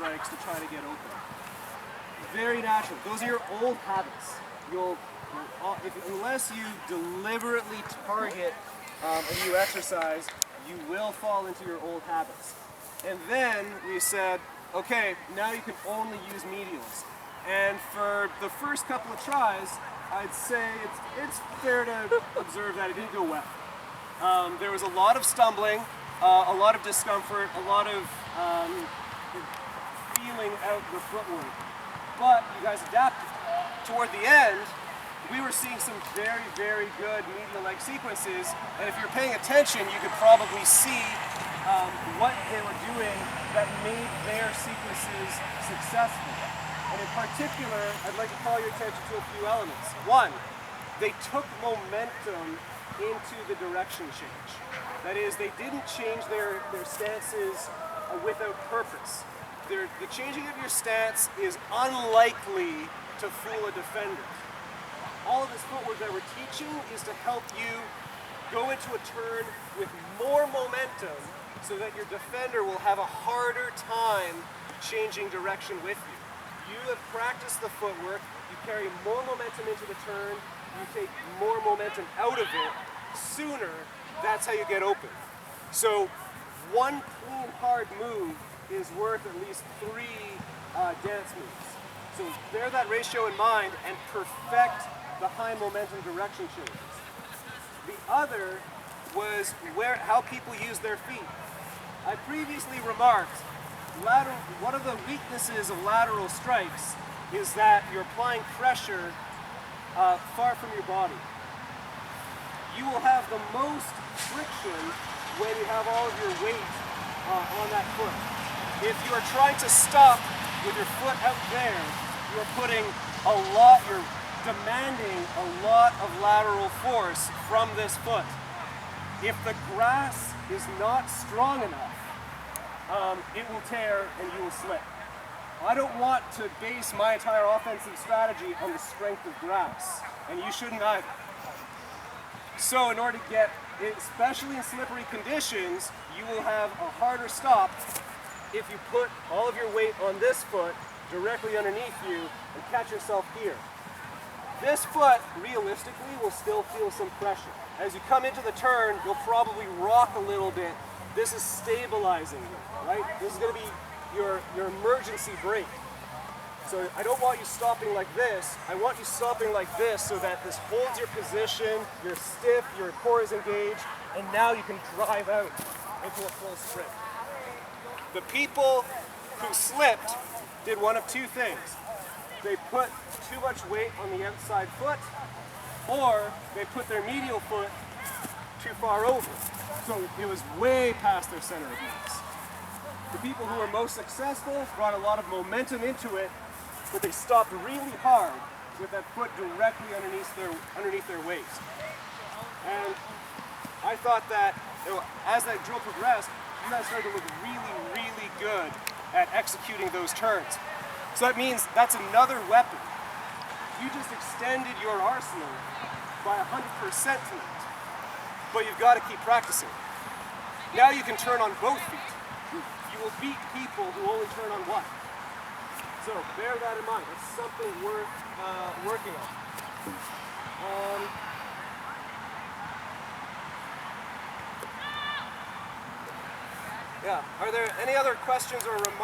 strikes to try to get open. Very natural. Those are your old habits. Unless you deliberately target a new exercise, you will fall into your old habits. And then we said, okay, now you can only use medials. And for the first couple of tries, I'd say it's fair to observe that it didn't go well. There was a lot of stumbling, a lot of discomfort, a lot of feeling out the footwork. But you guys adapted. Toward the end, we were seeing some very, very good medial leg sequences, and if you're paying attention, you could probably see what they were doing that made their sequences successful. And in particular, I'd like to call your attention to a few elements. One, they took momentum into the direction change. That is, they didn't change their stances without purpose. The changing of your stance is unlikely to fool a defender. All of this footwork that we're teaching is to help you go into a turn with more momentum so that your defender will have a harder time changing direction with you. You have practiced the footwork, you carry more momentum into the turn, you take more momentum out of it sooner, that's how you get open. So one clean, hard move is worth at least 3 dance moves. So bear that ratio in mind and perfect the high momentum direction changes. The other was how people use their feet. I previously remarked, one of the weaknesses of lateral strikes is that you're applying pressure far from your body. You will have the most friction when you have all of your weight on that foot. If you are trying to stop with your foot out there, you're you're demanding a lot of lateral force from this foot. If the grass is not strong enough, it will tear and you will slip. I don't want to base my entire offensive strategy on the strength of grass, and you shouldn't either. So in order to get, especially in slippery conditions, you will have a harder stop if you put all of your weight on this foot directly underneath you and catch yourself here. This foot, realistically, will still feel some pressure. As you come into the turn, you'll probably rock a little bit. This is stabilizing you, right? This is going to be your emergency brake. So I don't want you stopping like this. I want you stopping like this so that this holds your position, you're stiff, your core is engaged, and now you can drive out into a full sprint. The people who slipped did one of two things. They put too much weight on the outside foot, or they put their medial foot too far over. So it was way past their center of mass. The people who were most successful brought a lot of momentum into it, but they stopped really hard with that foot directly underneath their waist. And I thought that as that drill progressed, you guys started to look really, really good at executing those turns. So that means that's another weapon. You just extended your arsenal by 100% tonight, but you've got to keep practicing. Now you can turn on both feet. You will beat people who only turn on one. So bear that in mind. It's something worth working on. Yeah. Are there any other questions or remarks?